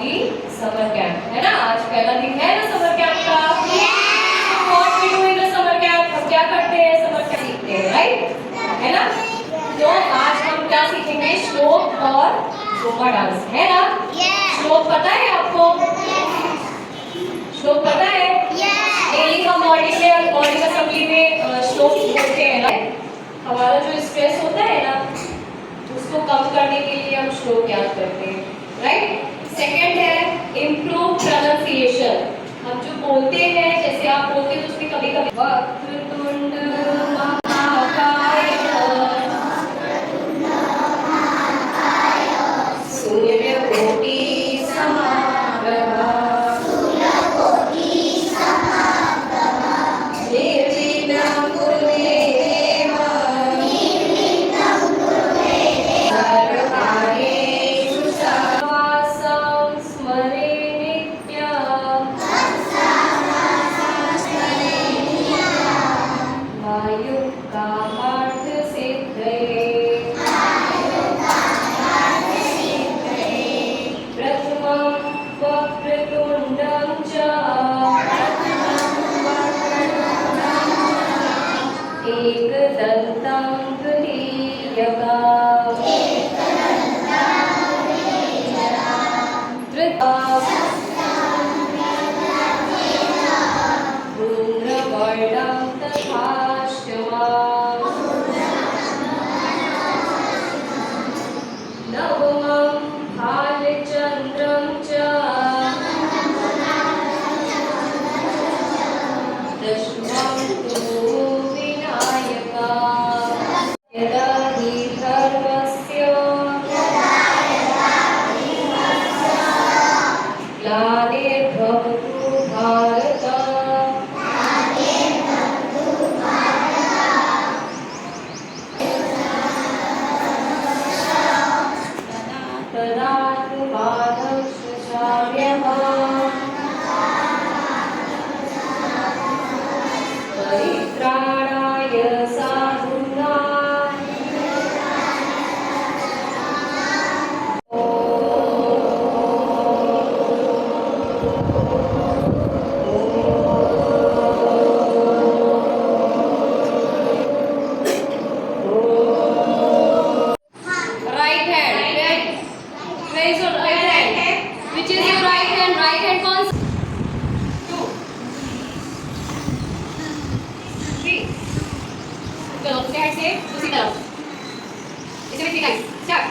दी summer camp, है ना। आज पहला दिन है ना समर कैंप का। What we do in the summer camp, हम क्या करते हैं समर कैंप सीखते हैं, राइट, है ना। तो आज हम क्या सीखेंगे, श्लोक और झूमर डांस, है ना। श्लोक पता है आपको, श्लोक पता है। डेली का मॉर्निंग असेंबली में श्लोक बोलते हैं, राइट। हमारा जो स्ट्रेस होता है ना, उसको कम करने के लिए हम श्लोक याद करते हैं, राइट। सेकंड है इम्प्रूव प्रोनाउंसिएशन। हम जो बोलते हैं, जैसे आप बोलते हैं तो उसमें कभी कभी वक्रतुंड महाकाय सूर्यकोटि समाप्रभा निर्विघ्नं कुरु मे देव सर्वकार्येषु सर्ववासं स्मरे नित्यम् मायुक्तार्थसिद्धये प्रथमं वक्रतुण्डं च एकदन्तं तृतीयकम् धूम्रवर्णं तथाष्टमम् नवमं भालचन्द्रं च दशमं तु विनायकम् यदा हि धर्मस्य ग्लानिर्भवतु भारत तदात्मानं सृजाम्यहम् परित्राणाय साधूनां right hand, where is your right hand, which is your right hand कौन सा, 2 3 चलो दूसरे हैंड से दूसरी तरफ, इसे भी 3 टाइम्स स्टार्ट।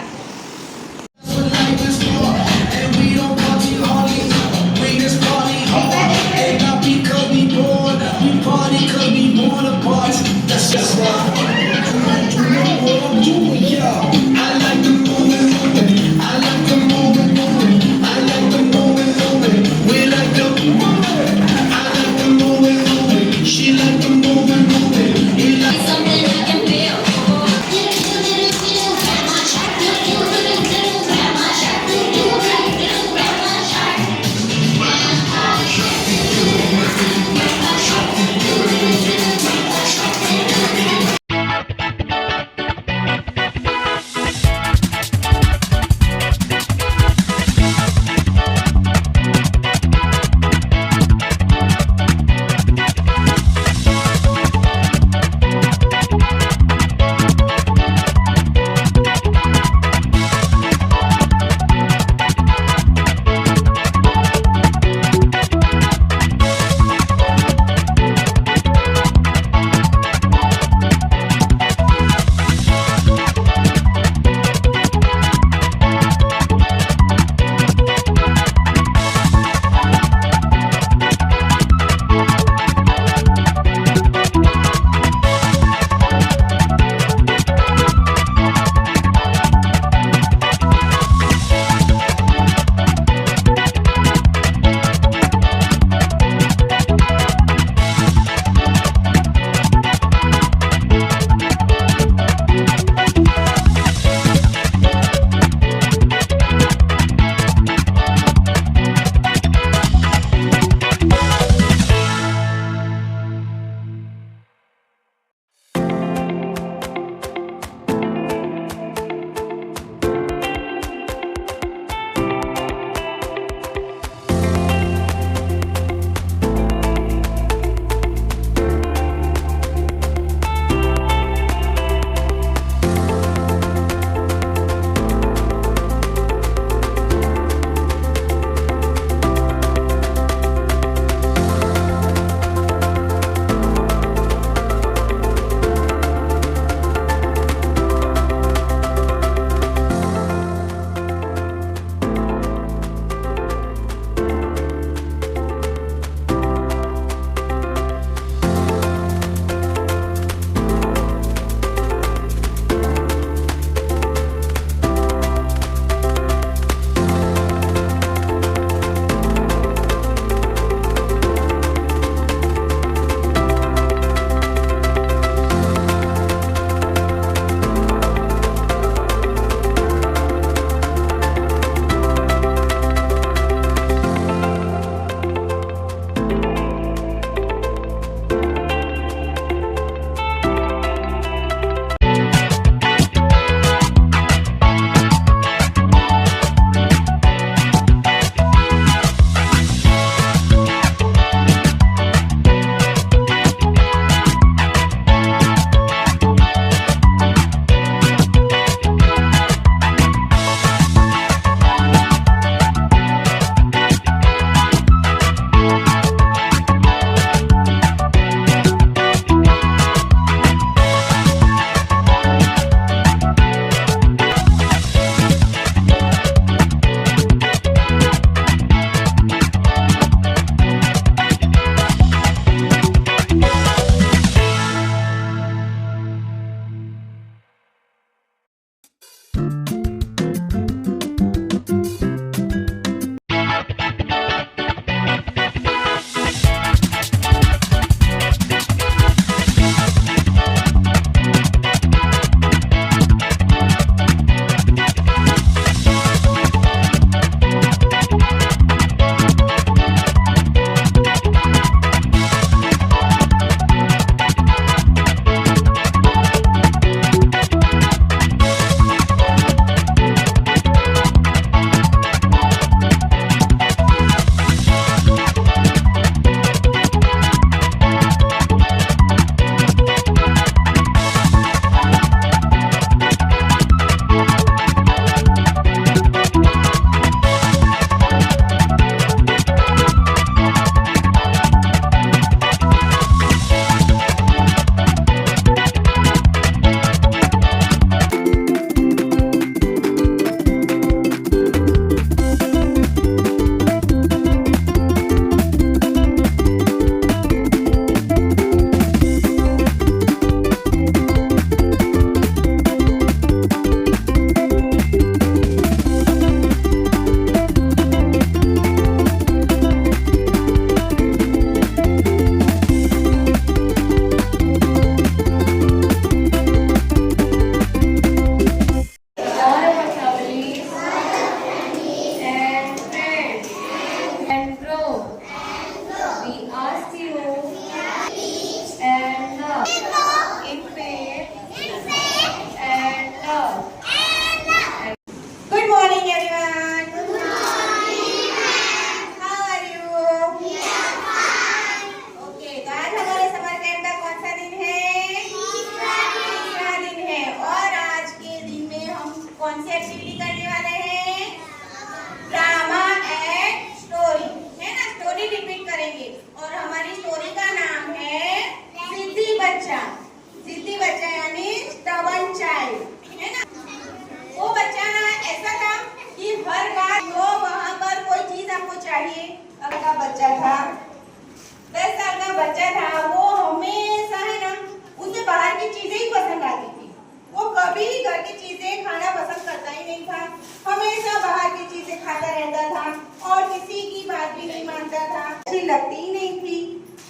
लगती ही नहीं थी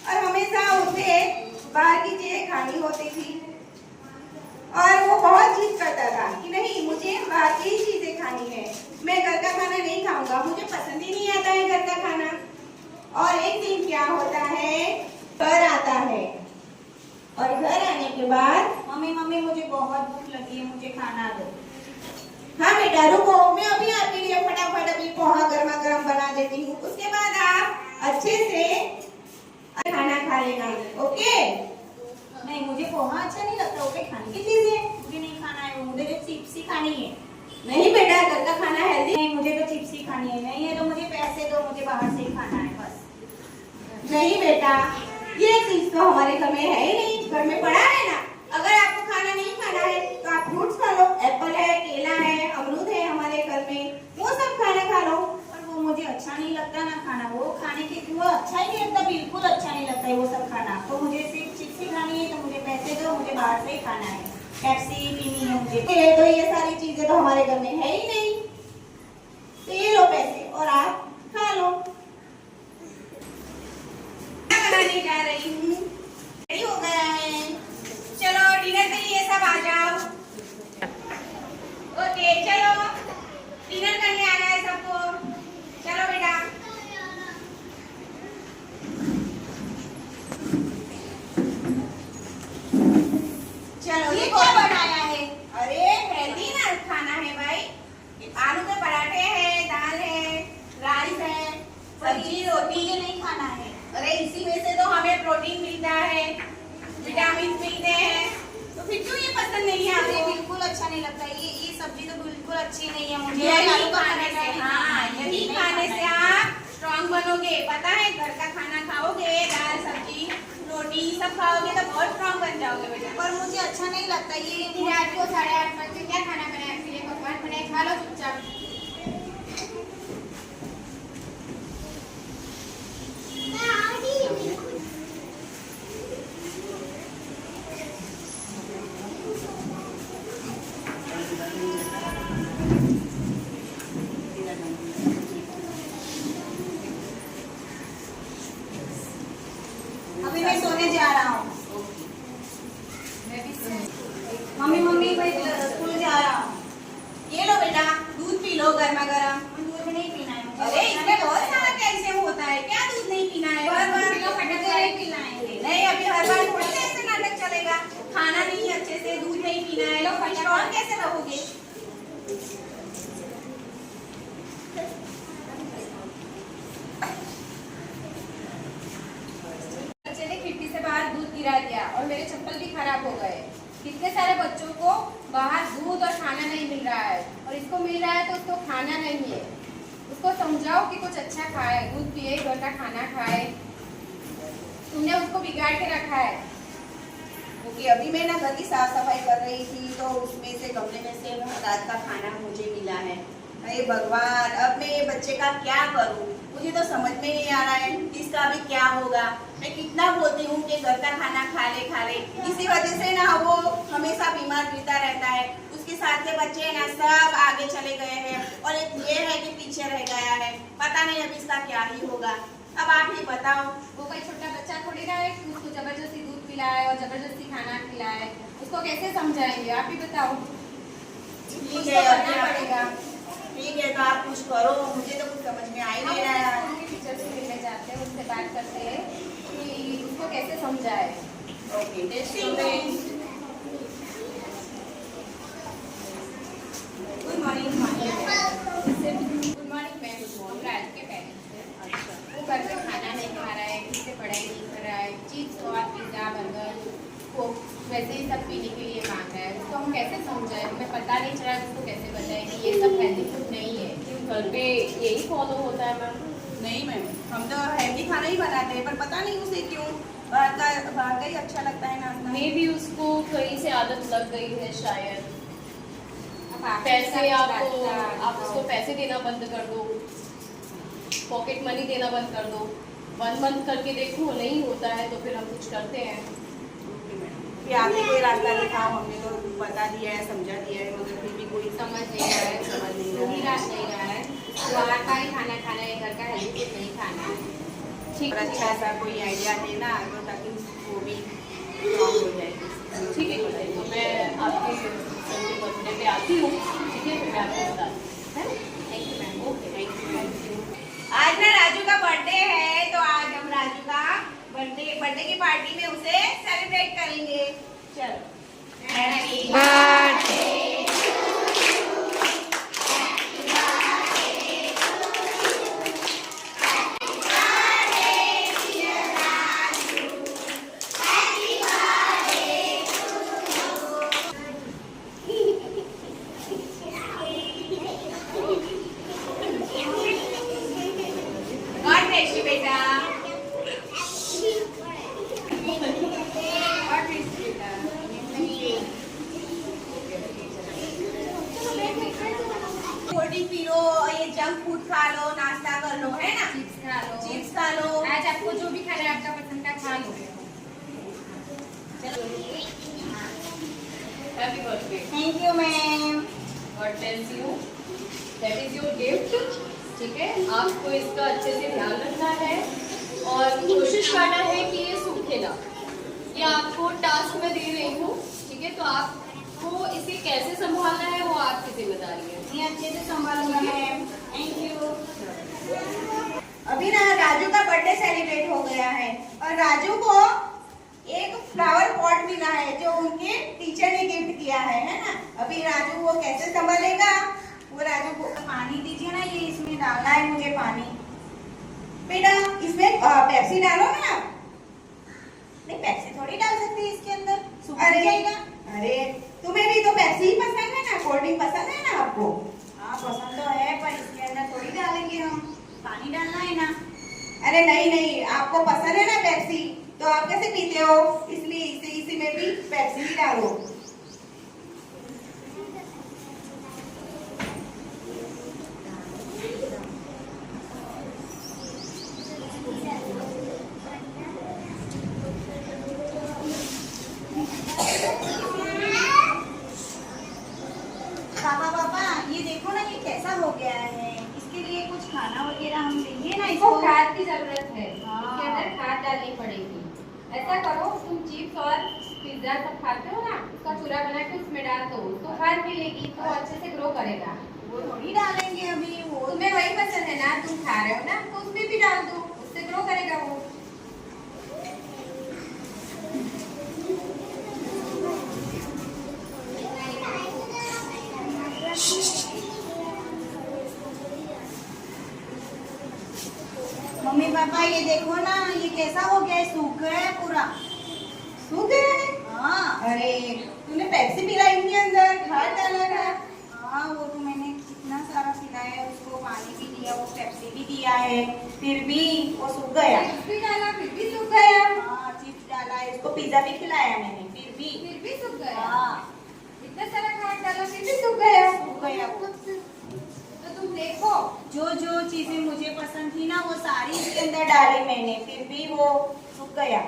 और हमेशा उसे बाहर की चीजें खानी होती थी और वो बहुत जिद करता था कि नहीं मुझे बाहर की ही चीजें खानी है, मैं घर का खाना नहीं खाऊंगा, मुझे पसंद ही नहीं आता है घर का खाना। और एक दिन क्या होता है, घर आता है और घर आने के बाद मम्मी मम्मी मुझे बहुत भूख लगी है, मुझे खाना दो। हाँ बेटा रुको, मैं अभी आपके लिए फटाफट अभी पोहा गर्मा गर्म बना देती हूँ, उसके बाद आप अच्छे से खाना खा लेना। ओके? नहीं मुझे पोहा अच्छा नहीं लगता, वो खाने की चीज है, मुझे नहीं खाना है, मुझे तो चिप्स ही खानी है। नहीं बेटा, घर का खाना हेल्दी नहीं मुझे तो चिप्स ही खानी है, नहीं है तो मुझे पैसे दो, मुझे बाहर से ही खाना है बस। नहीं बेटा, ये चीज तो हमारे घर में है ही नहीं, घर में पड़ा है ना। अगर आपको खाना नहीं खाना है तो आप फ्रूट्स खा लो, एप्पल है, केला है, अमरूद है हमारे घर में, वो सब खाना खा लो। पर वो मुझे अच्छा नहीं लगता ना खाना, वो खाने के वो अच्छा ही नहीं लगता, बिल्कुल अच्छा नहीं लगता है वो सब खाना। तो मुझे सिर्फ चिप्स ही खानी है, तो मुझे पैसे दो, मुझे बाहर से ही खाना है, पेप्सी पीनी है मुझे। तो ये सारी चीजें तो हमारे घर में है ही नहीं, तो ये लो पैसे और आप खा लो। बनाने जा रही हूँ, रेडी हो गया है, चलो डिनर के लिए सब आ जाओ। ओके चलो, डिनर करने आना है सबको, चलो बेटा। चलो ये क्या बनाया है? अरे हेल्दी ना खाना है भाई, आलू के पराठे हैं, दाल है, राइस है, सब्जी रोटी। मुझे नहीं खाना है। अरे इसी में से तो हमें प्रोटीन मिलता है, विटामिन मिलते हैं, तो फिर क्यों ये पसंद नहीं है मुझे आपको? बिल्कुल अच्छा नहीं लगता, ये सब्जी तो बिल्कुल अच्छी नहीं है मुझे। यही आलू का खाने पराठा से, नहीं हाँ खाना है, यही नहीं खाने खाना से है। आप स्ट्रॉन्ग बनोगे। पता है, घर का खाना खाओगे, दाल सब्जी रोटी सब खाओगे तो बहुत स्ट्रॉन्ग बन जाओगे बेटा। पर मुझे अच्छा नहीं लगता ये। रात को 8:30 बजे क्या खाना बनाया, आपके लिए पकवान बनाए, खा लो चुपचाप। गर्मा गर्म। दूध नहीं पीना है मुझे। अरे इसमें बहुत सारा कैल्शियम होता है, क्या दूध नहीं पीना है? हर बार नहीं पीना है ये। नहीं, अभी हर बार थोड़ी ना ऐसे नाटक चलेगा। खाना नहीं अच्छे से, दूध नहीं पीना है, लोग स्ट्रॉन्ग कैसे रहोगे? बच्चे ने खिड़की से बाहर दूध गिरा दिया और मेरे चप्पल भी खराब हो गए। कितने सारे बच्चों को बाहर दूध और खाना नहीं मिल रहा है और इसको मिल रहा है तो उसको खाना नहीं है। उसको समझाओ कि कुछ अच्छा खाए, दूध पिए, घर का खाना खाए। तुमने उसको बिगाड़ के रखा है। क्योंकि अभी मैं ना घर की साफ सफाई कर रही थी तो उसमें से गमले में से रात का खाना मुझे मिला है। अरे भगवान, अब मैं ये बच्चे का क्या करूं? मुझे तो समझ में नहीं आ रहा है इसका अभी क्या होगा। मैं कितना बोलती हूँ कि घर का खाना खा ले। इसी वजह से ना वो हमेशा बीमार पड़ता रहता है। उसके साथ के बच्चे ना सब आगे चले गए हैं और एक ये है कि पीछे रह गया है। पता नहीं अब इसका क्या ही होगा। अब आप ही बताओ। वो कोई छोटा बच्चा थोड़ी ना है कि उसको जबरदस्ती दूध पिलाए और जबरदस्ती खाना खिलाए। उसको कैसे समझाएंगे, आप ही बताओ। ठीक कुछ है, तो अब करना क्या- पड़ेगा। ठीक है, तो आप कुछ करो, मुझे तो कुछ समझ में आ ही नहीं रहा है। टीचर से मिलने जाते हैं, उनसे बात करते हैं कि उसको कैसे समझाए। ओके, ठीक है। Good morning. Good morning ma'am, Raj के पेरेंट्स हैं। वो घर पे खाना नहीं खा रहा है, ठीक से पढ़ाई नहीं कर रहा है, चिप्स और पिज़्ज़ा बर्गर को वैसे ही सब पीने के लिए मांग रहा है। उसको हम कैसे समझाएं? हमें पता नहीं चला उसको कैसे बताएं कि ये सब हेल्दी फूड नहीं है। घर पे यही फॉलो होता है मैम। नहीं मैम, हम तो हेल्दी खाना ही बनाते हैं, पर पता नहीं उसे क्यों बाहर का ही अच्छा लगता है नाश्ता। मे भी उसको कहीं से आदत लग गई है शायद। अब आप पैसे सब आप उसको पैसे देना बंद कर दो, पॉकेट मनी देना बंद कर दो। 1 मंथ करके देखो, नहीं होता है तो फिर हम कुछ करते हैं। फिर आपने कोई रास्ता दिखाओ, हमने तो बता दिया है, समझा दिया है, मगर फिर भी कोई समझ नहीं रहा है, समझ नहीं रहा वही है। रात नहीं रहा है। बाहर का ही खाना खाना है, घर का हेल्दी फूड नहीं खाना है। ठीक और अच्छा सा कोई आइडिया देना तो ताकि वो भी स्ट्रॉन्ग हो जाए। ठीक है, तो मैं आपके संडे बर्थडे पे आती हूँ। ठीक है, फिर मैं आपको बताती हूँ। Thank you ma'am. Okay, thank you. आज ना राजू का बर्थडे है, तो आज हम राजू का बर्थडे की पार्टी में उसे सेलिब्रेट करेंगे। चलो, happy birthday. God bless you बेटा। और प्लीज बेटा, कोल्ड ड्रिंक पी लो, ये जंक फूड खा लो, नाश्ता कर लो, है ना? चिप्स खा लो। चिप्स खा लो। आज आपको जो भी खाना है आपका पसंद का खा लो। Happy birthday. Thank you ma'am. God bless you. That is your gift. ठीक है, आपको इसका अच्छे से ध्यान रखना है और कोशिश करना है कि ये सूखे ना। ये आपको टास्क में दे रही हूँ, ठीक है? तो आपको इसे कैसे संभालना है वो आपकी जिम्मेदारी है। ये अच्छे से संभालूंगा मैम। Thank you. अभी ना राजू का बर्थडे सेलिब्रेट हो गया है और राजू को एक फ्लावर पॉट मिला है जो उनके टीचर ने गिफ्ट किया है ना? अभी राजू वो कैसे संभालेगा? वो राजू को पानी दीजिए ना, ये इसमें डालना डालना है मुझे पानी। बेटा इसमें पेप्सी डालो ना। नहीं, पेप्सी थोड़ी डाल सकती है इसके अंदर, सूख जाएगा। अरे तुम्हें भी तो पेप्सी ही पसंद है ना, कोल्ड ड्रिंक पसंद है ना आपको? हाँ पसंद तो है, पर इसके अंदर थोड़ी डालेंगे हम, पानी डालना है ना। अरे नहीं, आपको पसंद है ना पेप्सी, तो आप कैसे पीते हो? इसलिए इसी में भी पेप्सी ही डालो। पापा ये देखो ना, ये कैसा हो गया है। इसके लिए कुछ खाना वगैरह हम देंगे ना इसको इसको। खाद की जरूरत है। हाँ। इसके अंदर खाद डालनी पड़ेगी। ऐसा करो, तुम चिप्स और पिज्जा सब खाते हो ना, उसका चूरा बना के उसमें डाल दो, उसको खाद मिलेगी तो अच्छे से ग्रो करेगा। वो थोड़ी डालेंगे अभी। तुम खा रहे हो ना, तो उसमें भी डाल दो, उससे ग्रो करेगा वो। मम्मी पापा ये देखो ना, ये कैसा हो गया है, सूख गया है पूरा। सूख गया है? हाँ। अरे तूने पेप्सी पिलाई थी अंदर, खाद डाला था। हाँ वो तो मैंने कितना सारा पिलाया, उसको पानी भी दिया, वो पेप्सी भी दिया है, फिर भी वो सूख गया। चिप्स भी डाला फिर भी सूख गया। हाँ चिप्स डाला है, उसको पिज्जा भी खिलाया मैंने, फिर भी सूख गया। हाँ इतना सारा खाद डाला फिर भी सूख गया। सूख गया वो। तो तुम देखो, जो जो चीजें मुझे पसंद थी ना वो सारी इसके अंदर डाली मैंने, फिर भी वो सूख गया।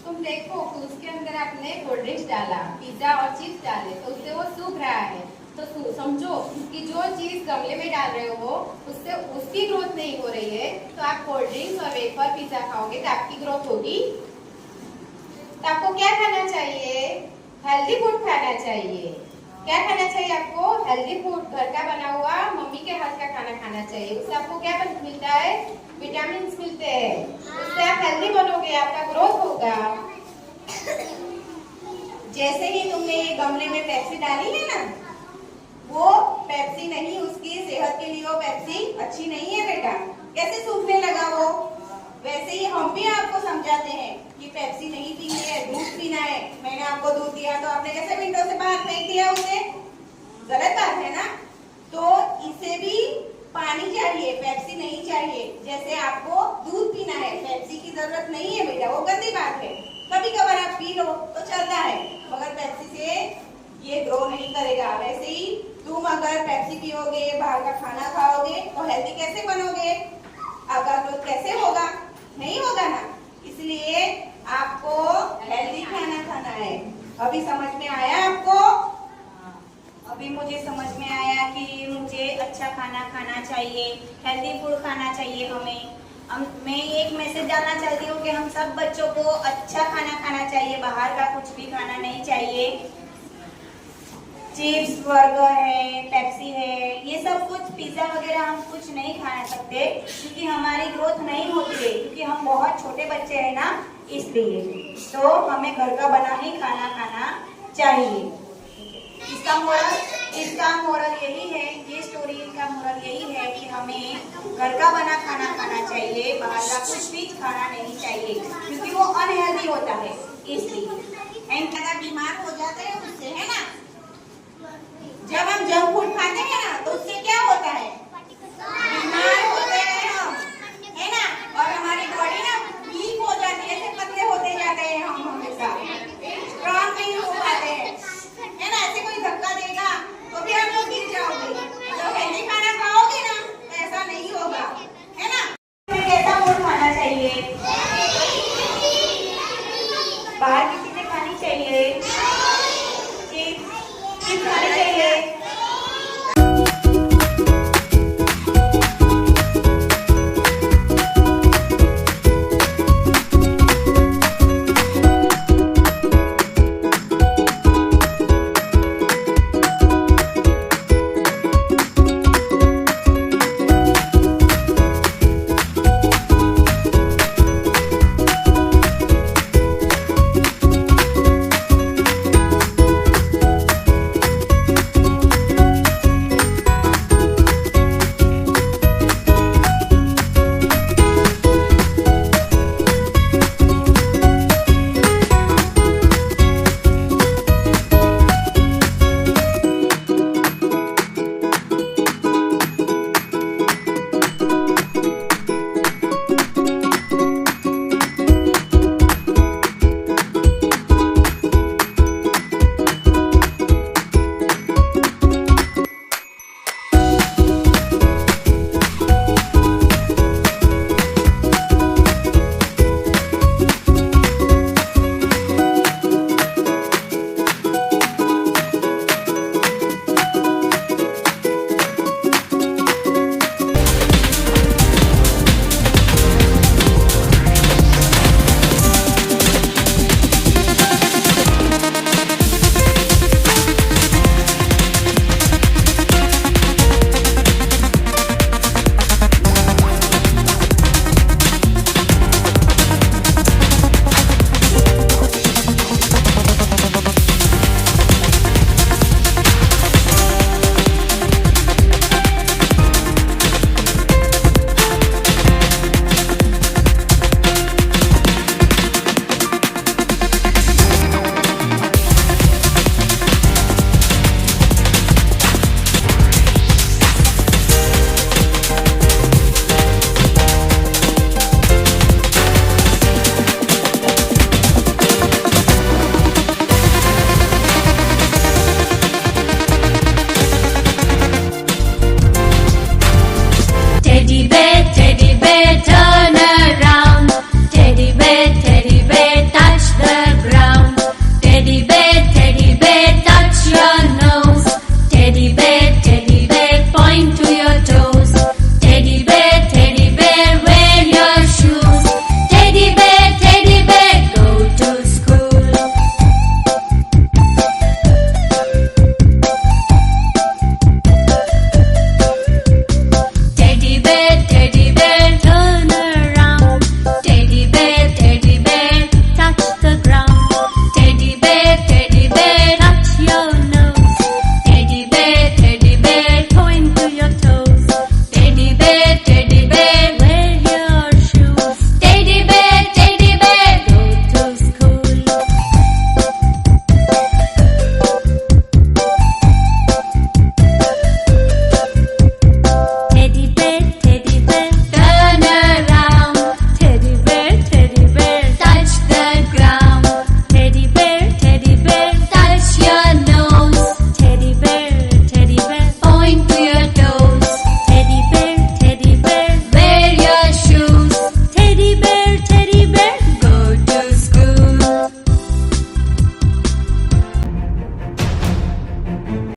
तुम देखो कि उसके अंदर आपने कोल्ड ड्रिंक्स डाला, पिज्जा और चिप्स डाले, तो उससे वो सूख रहा है। तो समझो कि जो चीज गमले में डाल रहे हो उससे उसकी ग्रोथ नहीं हो रही है, तो आप कोल्ड ड्रिंक्स और वेफर पिज्जा खाओगे तो आपकी ग्रोथ होगी। तो आपको क्या खाना चाहिए? हेल्दी फूड खाना चाहिए। क्या खाना चाहिए आपको? हेल्दी फूड, घर का बना हुआ मम्मी के हाथ का खाना खाना चाहिए। उससे आपको क्या मिलता है? विटामिन मिलते हैं, उससे आप हेल्दी बनोगे, आपका ग्रोथ होगा। जैसे ही तुमने ये गमले में पेप्सी डाली है ना, वो पेप्सी नहीं, उसकी सेहत के लिए वो पेप्सी अच्छी नहीं है बेटा। कैसे सूखने लगा वो? वैसे ही हम भी आपको समझाते हैं कि पेप्सी नहीं पीनी है, दूध पीना है। मैंने आपको दूध दिया तो आपने कैसे विंडो से बाहर फेंक दिया उसे? गलत बात है ना। तो इसे भी पानी चाहिए, पेप्सी नहीं चाहिए। जैसे आपको दूध पीना है, पेप्सी की जरूरत नहीं है बेटा, वो गंदी बात है। कभी कभार आप पी लो तो चलता है, मगर पेप्सी से ये ग्रो नहीं करेगा। वैसे ही तुम अगर पेप्सी पियोगे, बाहर का खाना खाओगे तो हेल्दी कैसे बनोगे? आपका ग्रोथ कैसे होगा? नहीं होगा ना। इसलिए आपको हेल्दी खाना खाना है। अभी समझ में आया आपको? अभी मुझे समझ में आया कि मुझे अच्छा खाना खाना चाहिए, हेल्दी फूड खाना चाहिए हमें। मैं एक मैसेज डालना चाहती हूँ कि हम सब बच्चों को अच्छा खाना खाना चाहिए, बाहर का कुछ भी खाना नहीं चाहिए। चिप्स, बर्गर है, पेप्सी है, ये सब कुछ, पिज्जा वगैरह हम कुछ नहीं खा सकते क्योंकि हमारी ग्रोथ नहीं होती है, क्योंकि हम बहुत छोटे बच्चे हैं ना, इसलिए। तो हमें घर का बना ही खाना खाना चाहिए। इसका मोरल यही है, ये स्टोरी का मोरल यही है कि हमें घर का बना खाना खाना चाहिए, बाहर का कुछ भी खाना नहीं चाहिए क्योंकि वो अनहेल्दी होता है, इसलिए। एंड अगर बीमार हो जाते हैं उससे, है ना।